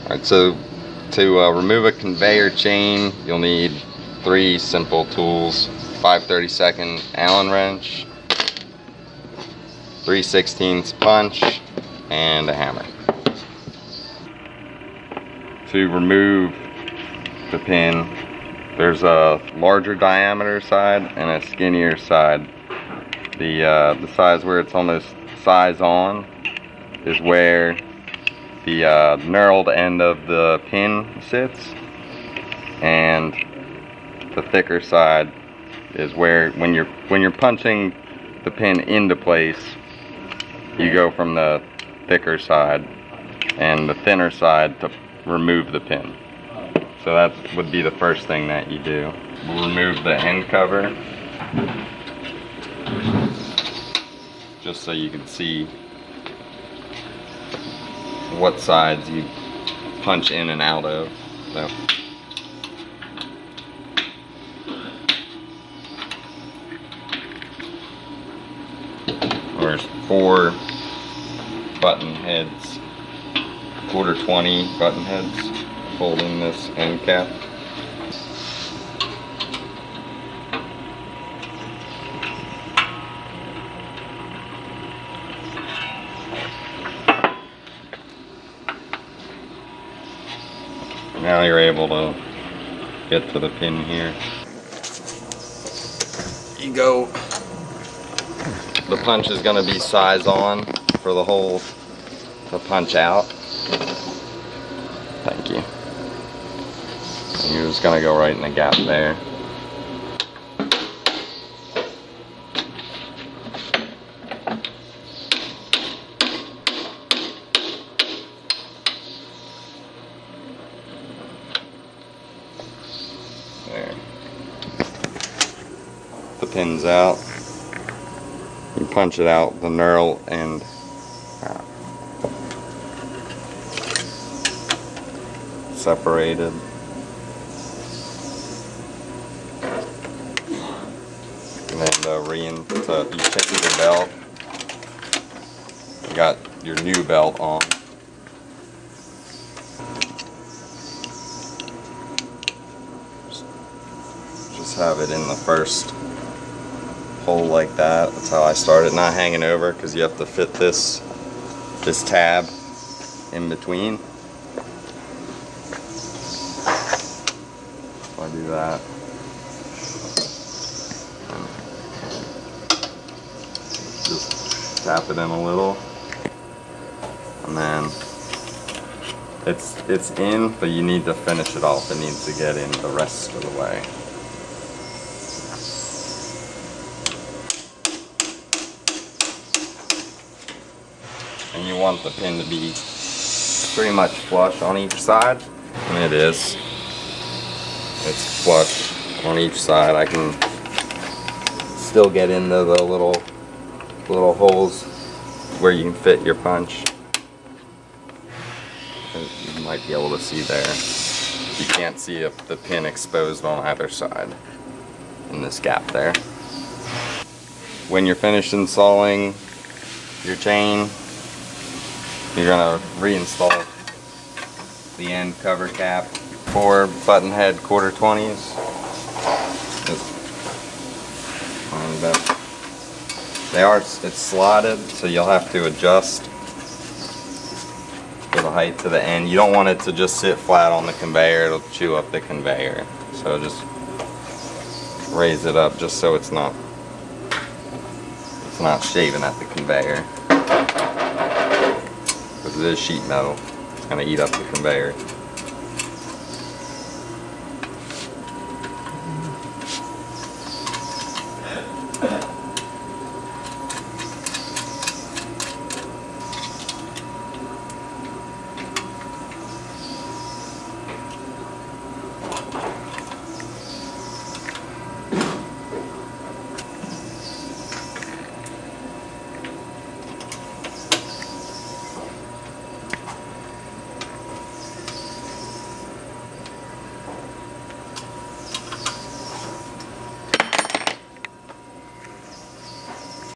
Alright, so to remove a conveyor chain, you'll need 3 simple tools: 5/32 Allen wrench, 3/16 punch, and a hammer. To remove the pin, there's a larger diameter side and a skinnier side. The size where it's almost size on is where the knurled end of the pin sits, and the thicker side is where when you're punching the pin into place, you go from the thicker side and the thinner side to remove the pin. So that would be the first thing that you do. We'll remove the end cover just so you can see what sides you punch in and out of. So there's 4 button heads, 1/4-20 button heads holding this end cap. Now you're able to get to the pin here. You go, the punch is going to be size on for the hole to punch out. Thank you. And you're just going to go right in the gap there. There. The pin's out. You punch it out, the knurl end out. Separated. And then you change your belt. You got your new belt on. Just have it in the first hole like that. That's how I started, not hanging over, because you have to fit this tab in between. So I do that. Just tap it in a little, and then it's in, but you need to finish it off. It needs to get in the rest of the way. And you want the pin to be pretty much flush on each side, and it is. It's flush on each side. I can still get into the little holes where you can fit your punch. You might be able to see there. You can't see the pin exposed on either side in this gap there. When you're finished installing your chain, you're going to reinstall the end cover cap. 4 button head 1/4-20s. It's slotted, so you'll have to adjust for the height to the end. You don't want it to just sit flat on the conveyor. It'll chew up the conveyor. So just raise it up just so it's not shaving at the conveyor. Because it is sheet metal. It's going to eat up the conveyor.